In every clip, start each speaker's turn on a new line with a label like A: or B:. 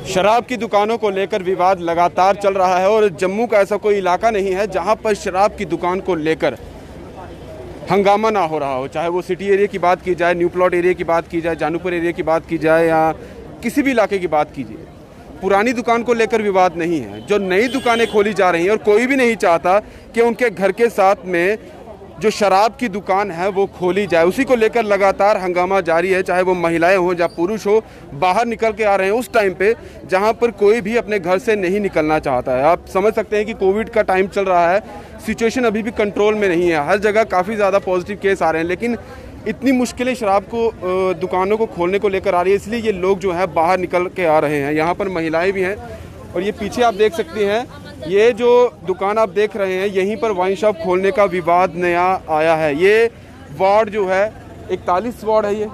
A: शराब की दुकानों को लेकर विवाद लगातार चल रहा है और जम्मू का ऐसा कोई इलाका नहीं है जहां पर शराब की दुकान को लेकर हंगामा ना हो रहा हो। चाहे वो सिटी एरिया की बात की जाए, न्यू प्लॉट एरिया की बात की जाए, जानूपुर एरिया की बात की जाए या किसी भी इलाके की बात कीजिए, पुरानी दुकान को लेकर विवाद नहीं है। जो नई दुकानें खोली जा रही हैं और कोई भी नहीं चाहता कि उनके घर के साथ में जो शराब की दुकान है वो खोली जाए, उसी को लेकर लगातार हंगामा जारी है। चाहे वो महिलाएं हो या पुरुष हो, बाहर निकल के आ रहे हैं उस टाइम पे जहां पर कोई भी अपने घर से नहीं निकलना चाहता है। आप समझ सकते हैं कि कोविड का टाइम चल रहा है, सिचुएशन अभी भी कंट्रोल में नहीं है, हर जगह काफ़ी ज़्यादा पॉजिटिव केस आ रहे हैं, लेकिन इतनी मुश्किलें शराब को दुकानों को खोलने को लेकर आ रही है, इसलिए ये लोग जो है बाहर निकल के आ रहे हैं। यहाँ पर महिलाएं भी हैं और ये पीछे आप देख सकती हैं, ये जो दुकान आप देख रहे हैं यहीं पर वाइन शॉप खोलने का विवाद नया आया है। ये वार्ड जो है 41 वार्ड है, ये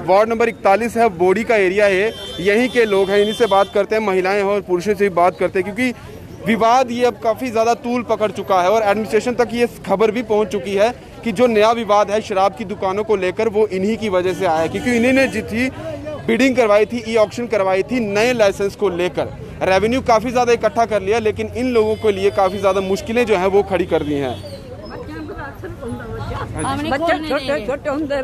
A: वार्ड नंबर 41 है, बोडी का एरिया है, यहीं के लोग हैं, इन्हीं से बात करते हैं, महिलाएं और पुरुषों से भी बात करते हैं, क्योंकि विवाद ये अब काफ़ी ज़्यादा तूल पकड़ चुका है और एडमिनिस्ट्रेशन तक ये खबर भी पहुंच चुकी है कि जो नया विवाद है शराब की दुकानों को लेकर वो इन्हीं की वजह से आया है, क्योंकि इन्हीं ने जितनी बिडिंग करवाई थी, ई ऑक्शन करवाई थी नए लाइसेंस को लेकर, रेवेन्यू काफ़ी ज़्यादा इकट्ठा कर लिया, लेकिन इन लोगों के लिए काफ़ी ज़्यादा मुश्किलें जो हैं वो खड़ी कर दी हैं।
B: बच्चे छोटे छोटे होंगे,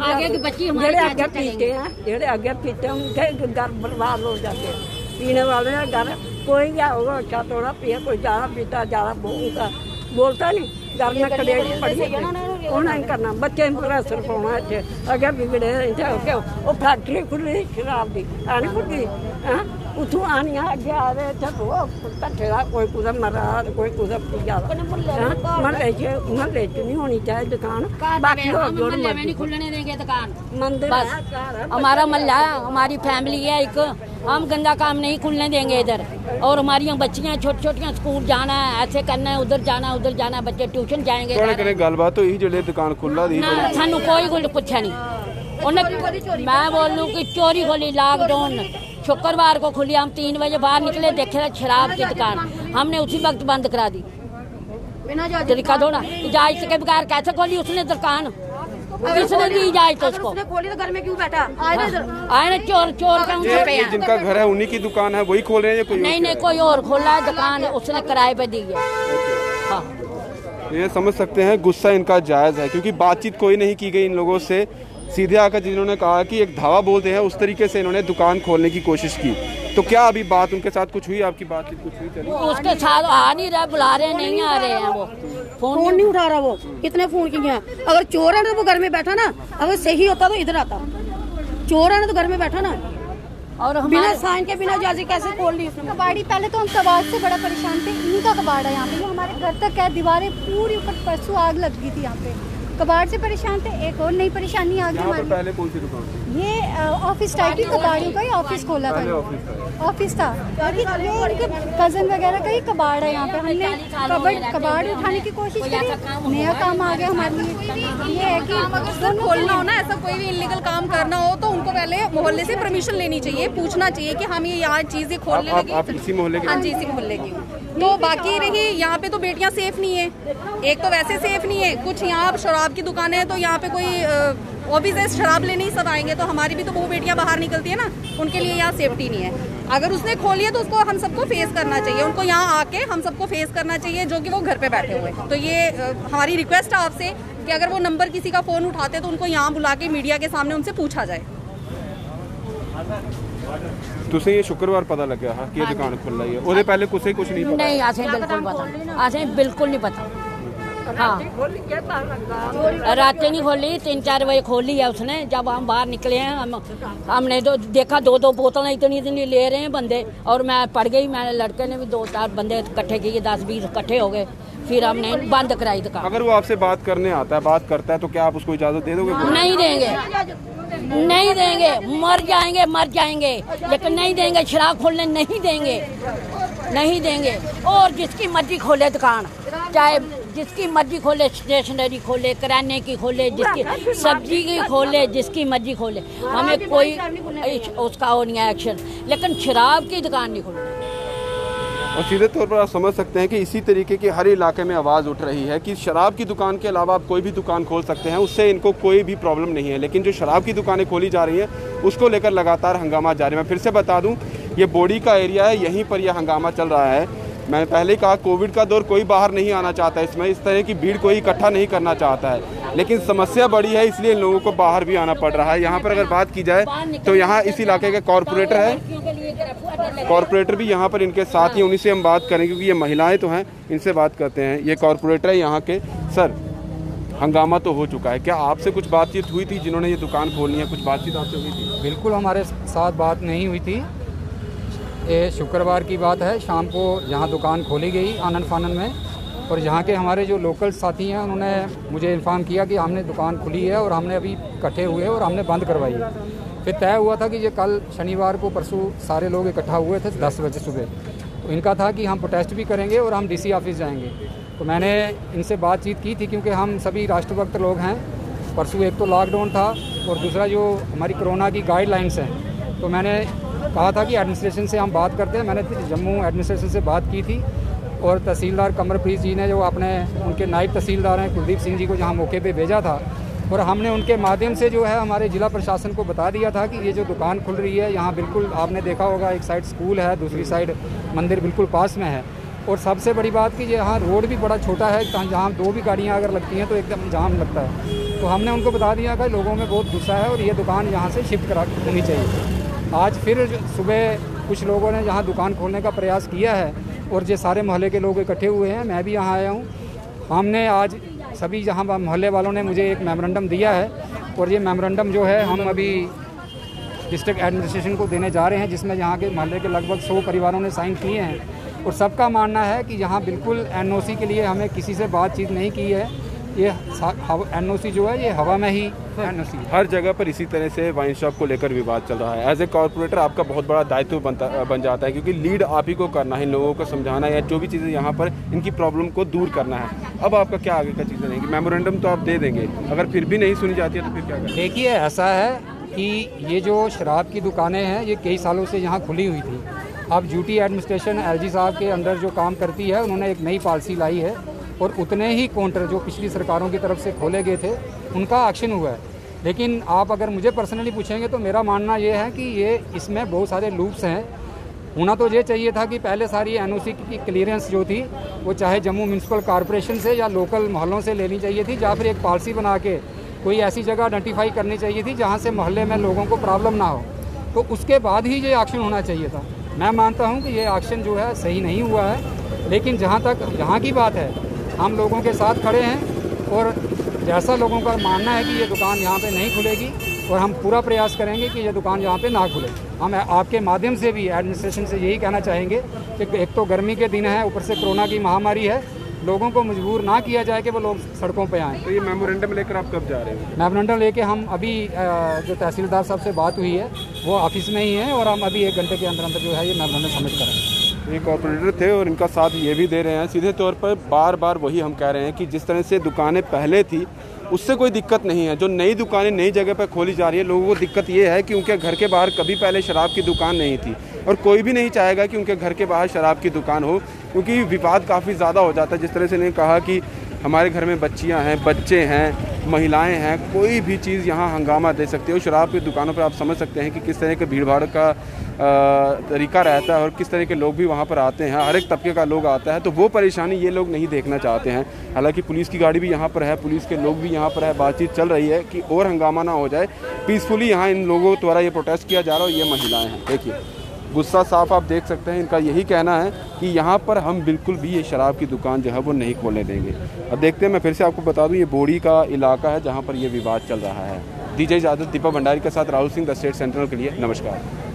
B: आगे पीते उनके घर बर्बाद हो जाते हैं। पीने वाले घर कोई क्या होगा, अच्छा थोड़ा पिए, कोई ज़्यादा पीता ज़्यादा बोलता नहीं, घर में कड़ेड़ी पड़ी होना नहीं करना, बच्चे पूरा असर पाना अच्छे अगे बिगड़े वो फैक्ट्री खुली शराब की आनी खुली उतों आनिया अगे आ रहे थे कट्ठे कोई कुछ मरा कोई कुछ पिया महल्ले च नहीं होनी चाहिए दुकान, बाकी नहीं खुलने देंगे दुकान। मंदिर
C: हमारा मोहल्ला हमारी फैमिली है, एक हम गंदा काम नहीं खुलने देंगे इधर। और हमारी बच्चियां छोटी छोटियां स्कूल जाना है, ऐसे करना है, उधर जाना उधर जाना, बच्चे ट्यूशन जाएंगे।
A: गलबात होई जेड़े दुकान खुला दी
C: सानू कोई पूछा नहीं। उन्हें मैं बोलूं कि चोरी खोली, लॉकडाउन शुक्रवार को खुली, हम 3 बजे बाहर निकले, देखे शराब की दुकान, हमने उसी वक्त बंद करा दी। तरीका दो ना, इजाजत के बगैर कैसे खोली उसने दुकान, किसने दी इजाजत उसको?
D: उसने खोली तो घर में क्यों बैठा?
C: आए ना चोर कौन से पे हैं?
A: जिनका घर है उन्हीं की दुकान है, वही खोल रहे हैं? कोई
C: नहीं कोई और खोला है दुकान, उसने किराए पे दी है। हाँ,
A: ये समझ सकते हैं गुस्सा इनका जायज़ है, क्योंकि बातचीत कोई नहीं की गई इन लोगों से। सीधे आकर जिन्होंने कहा कि एक धावा बोलते हैं उस तरीके से इन्होंने दुकान खोलने की कोशिश की। तो क्या अभी बात उनके साथ कुछ हुई, आपकी बातचीत कुछ हुई? चली
C: उसके साथ आ नहीं रहा, बुला रहे नहीं आ रहे हैं, वो
D: फोन नहीं उठा रहा। वो कितने फोन किए हैं? अगर चोर है तो वो घर में बैठा ना, अगर सही होता तो इधर आता। चोर है ना तो घर में बैठा ना, और बिना साइन के बिना इजाजत कैसे खोल ली उसने?
E: कबाड़ी पहले तो हम कबाड़ से बड़ा परेशान थे, इनका कबाड़ है यहाँ पे, हमारे घर तक है, दीवारें पूरी ऊपर, परसों आग लग गई थी यहाँ पे, कबाड़ से परेशान थे। एक और नई परेशानी आ गई हमारी।
A: पहले कौन सी दुकान थी?
E: ये ऑफिस टाइप की कबाड़ियों का ही ऑफिस खोला था, ऑफिस था, लेकिन ये उनके कजन वगैरह का ही कबाड़ है यहाँ पे। हमने कबाड़ उठाने की कोशिश की, नया काम आ गया हमारे लिए। ये है कि
F: अगर खोलना हो ना, ऐसा कोई भी इलीगल काम करना हो तो उनको पहले मोहल्ले से परमिशन लेनी चाहिए, पूछना चाहिए कि हम ये यहाँ चीजें खोलने लगे।
A: आप इसी मोहल्ले के?
F: हाँ जी, इसी मोहल्ले की। तो बाकी रही यहाँ पे तो बेटियाँ सेफ नहीं है, एक तो वैसे सेफ नहीं है, कुछ यहाँ शराब की दुकानें हैं तो यहाँ पे कोई ऑब्वियसली शराब लेने ही सब आएंगे, तो हमारी भी तो वो बेटियाँ बाहर निकलती है ना, उनके लिए यहाँ सेफ्टी नहीं है। अगर उसने खोली है तो उसको हम सबको फेस करना चाहिए, उनको यहाँ आके हम सबको फेस करना चाहिए जो कि वो घर पे बैठे हुए। तो ये हमारी रिक्वेस्ट है आपसे कि अगर वो नंबर किसी का फ़ोन उठाते तो उनको यहाँ बुला के मीडिया के सामने उनसे पूछा जाए।
A: तुझे ये शुक्रवार पता लग गया कि ये दुकान खुल रही है, उससे पहले कुछ नहीं पता?
C: नहीं, आज बिल्कुल पता, आज बिल्कुल नहीं पता। हाँ, रात नहीं खोली, 3-4 बजे खोली है उसने। जब हम बाहर निकले हैं, हमने तो देखा 2 बोतलें इतनी ले रहे हैं बंदे, और मैं पड़ गई, मैंने लड़के ने भी 2-4 बंदे इकट्ठे किए, 10-20 इकट्ठे हो गए, फिर हमने बंद कराई दुकान।
A: अगर वो आपसे बात करने आता है, बात करता है, तो क्या आप उसको इजाजत दे दोगे?
C: नहीं देंगे, नहीं देंगे, मर जाएंगे, लेकिन नहीं देंगे, शराब खोलने नहीं देंगे। और जिसकी मर्जी खोले दुकान, चाहे जिसकी मर्जी खोले, स्टेशनरी खोले, किराने की खोले, जिसकी सब्जी की खोले, जिसकी मर्जी खोले, हमें कोई उसका वो नहीं है एक्शन, लेकिन शराब की दुकान नहीं खोलनी।
A: और सीधे तौर पर आप समझ सकते हैं कि इसी तरीके की हर इलाके में आवाज़ उठ रही है कि शराब की दुकान के अलावा आप कोई भी दुकान खोल सकते हैं, उससे इनको कोई भी प्रॉब्लम नहीं है, लेकिन जो शराब की दुकानें खोली जा रही हैं उसको लेकर लगातार हंगामा जारी है। मैं फिर से बता दूं ये बोड़ी का एरिया है, यहीं पर यह हंगामा चल रहा है। मैंने पहले कहा कोविड का दौर, कोई बाहर नहीं आना चाहता, इसमें इस तरह की भीड़ कोई इकट्ठा नहीं करना चाहता है, लेकिन समस्या बड़ी है इसलिए इन लोगों को बाहर भी आना पड़ रहा है। यहाँ पर अगर बात की जाए तो यहाँ इस इलाके के कॉरपोरेटर है, कॉरपोरेटर भी यहाँ पर इनके साथ ही, उन्हीं से हम बात करेंगे क्योंकि ये महिलाएं तो हैं, इनसे बात करते हैं। ये कॉरपोरेटर है यहाँ के। सर, हंगामा तो हो चुका है, क्या आपसे कुछ बातचीत हुई थी जिन्होंने ये दुकान खोलनी है, कुछ बातचीत आपसे हुई थी?
G: बिल्कुल हमारे साथ बात नहीं हुई थी। ये शुक्रवार की बात है, शाम को यहाँ दुकान खोली गई आनंद फानन में, और यहाँ के हमारे जो लोकल साथी हैं उन्होंने मुझे इन्फॉर्म किया कि हमने दुकान खुली है और हमने अभी इकट्ठे हुए और हमने बंद करवाई है। फिर तय हुआ था कि ये कल शनिवार को परसों सारे लोग इकट्ठा हुए थे 10 बजे सुबह, तो इनका था कि हम प्रोटेस्ट भी करेंगे और हम डीसी ऑफिस जाएंगे। तो मैंने इनसे बातचीत की थी क्योंकि हम सभी राष्ट्रभक्त लोग हैं। परसों एक तो लॉकडाउन था और दूसरा जो हमारी कोरोना की गाइडलाइंस हैं, तो मैंने कहा था कि एडमिनिस्ट्रेशन से हम बात करते हैं। मैंने जम्मू एडमिनिस्ट्रेशन से बात की थी और तहसीलदार कमरप्रीत जी ने जो अपने उनके नायब तहसीलदार हैं कुलदीप सिंह जी को जहाँ मौके पे भेजा था, और हमने उनके माध्यम से जो है हमारे ज़िला प्रशासन को बता दिया था कि ये जो दुकान खुल रही है यहाँ बिल्कुल आपने देखा होगा, एक साइड स्कूल है, दूसरी साइड मंदिर बिल्कुल पास में है, और सबसे बड़ी बात कि यहाँ रोड भी बड़ा छोटा है, जहाँ 2 भी गाड़ियाँ अगर लगती हैं तो एकदम जाम लगता है। तो हमने उनको बता दिया कि लोगों में बहुत गुस्सा है और ये दुकान यहाँ से शिफ्ट करा होनी चाहिए। आज फिर सुबह कुछ लोगों ने यहाँ दुकान खोलने का प्रयास किया है और ये सारे मोहल्ले के लोग इकट्ठे हुए हैं, मैं भी यहाँ आया हूँ। हमने आज सभी जहाँ मोहल्ले वालों ने मुझे एक मेमोरेंडम दिया है और ये मेमोरेंडम जो है हम अभी डिस्ट्रिक्ट एडमिनिस्ट्रेशन को देने जा रहे हैं, जिसमें यहाँ के मोहल्ले के लगभग 100 परिवारों ने साइन किए हैं और सबका मानना है कि यहाँ बिल्कुल एनओसी के लिए हमें किसी से बातचीत नहीं की है। ये एनओसी जो है ये हवा में ही एनओसी।
A: हर जगह पर इसी तरह से वाइन शॉप को लेकर विवाद चल रहा है। एज ए कॉर्पोरेटर आपका बहुत बड़ा दायित्व बन जाता है क्योंकि लीड आप ही को करना है, इन लोगों को समझाना है या जो भी चीज़ें यहाँ पर इनकी प्रॉब्लम को दूर करना है। अब आपका क्या आगे का चीज़ें रहेंगी? मेमोरेंडम तो आप दे देंगे, अगर फिर भी नहीं सुनी जाती है तो फिर क्या करें?
G: देखिए, ऐसा है कि ये जो शराब की दुकानें हैं ये कई सालों से यहाँ खुली हुई थी। अब ड्यूटी एडमिनिस्ट्रेशन एलजी साहब के अंडर जो काम करती है, उन्होंने एक नई पॉलिसी लाई है और उतने ही काउंटर जो पिछली सरकारों की तरफ से खोले गए थे उनका एक्शन हुआ है। लेकिन आप अगर मुझे पर्सनली पूछेंगे तो मेरा मानना ये है कि ये इसमें बहुत सारे लूप्स हैं। होना तो ये चाहिए था कि पहले सारी एनओसी की क्लियरेंस जो थी वो चाहे जम्मू म्यूनसिपल कॉरपोरेशन से या लोकल मोहल्लों से लेनी चाहिए थी, या फिर एक पॉलिसी बना के कोई ऐसी जगह आइडेंटिफाई करनी चाहिए थी जहाँ से मोहल्ले में लोगों को प्रॉब्लम ना हो, तो उसके बाद ही ये एक्शन होना चाहिए था। मैं मानता हूँ कि ये एक्शन जो है सही नहीं हुआ है, लेकिन जहाँ तक यहाँ की बात है हम लोगों के साथ खड़े हैं और जैसा लोगों का मानना है कि ये दुकान यहाँ पे नहीं खुलेगी और हम पूरा प्रयास करेंगे कि ये दुकान यहाँ पे ना खुले। हम आपके माध्यम से भी एडमिनिस्ट्रेशन से यही कहना चाहेंगे कि एक तो गर्मी के दिन है, ऊपर से कोरोना की महामारी है, लोगों को मजबूर ना किया जाए कि वो लोग सड़कों पे आएँ।
A: तो ये मेमोरेंडम लेकर आप कब जा रहे हैं?
G: मेमोरेंडम लेके हम अभी जो तहसीलदार साहब से बात हुई है वो ऑफिस में ही है और हम अभी 1 घंटे के अंदर अंदर जो है ये मेमोरेंडम सबमिट करेंगे।
A: ये कॉर्पोरेटर थे और इनका साथ ये भी दे रहे हैं। सीधे तौर पर बार बार वही हम कह रहे हैं कि जिस तरह से दुकानें पहले थी उससे कोई दिक्कत नहीं है। जो नई दुकानें नई जगह पर खोली जा रही है, लोगों को दिक्कत ये है कि उनके घर के बाहर कभी पहले शराब की दुकान नहीं थी और कोई भी नहीं चाहेगा कि उनके घर के बाहर शराब की दुकान हो, क्योंकि विवाद काफ़ी ज़्यादा हो जाता है। जिस तरह से इन्होंने कहा कि हमारे घर में बच्चियां हैं, बच्चे हैं, महिलाएं हैं, कोई भी चीज़ यहाँ हंगामा दे सकती है। और शराब की दुकानों पर आप समझ सकते हैं कि किस तरह के भीड़ भाड़ का तरीका रहता है और किस तरह के लोग भी वहाँ पर आते हैं। हर एक तबके का लोग आता है, तो वो परेशानी ये लोग नहीं देखना चाहते हैं। हालांकि पुलिस की गाड़ी भी यहाँ पर है, पुलिस के लोग भी यहाँ पर है, बातचीत चल रही है कि और हंगामा ना हो जाए। पीसफुली यहाँ इन लोगों द्वारा ये प्रोटेस्ट किया जा रहा है और ये महिलाएँ हैं। देखिए गुस्सा साफ आप देख सकते हैं। इनका यही कहना है कि यहाँ पर हम बिल्कुल भी ये शराब की दुकान जो है वो नहीं खोलने देंगे। अब देखते हैं, मैं फिर से आपको बता दूँ ये बोड़ी का इलाका है जहाँ पर ये विवाद चल रहा है। दीजिए इजाज़त। दीपक भंडारी के साथ Rahul Singh, the state central के लिए नमस्कार।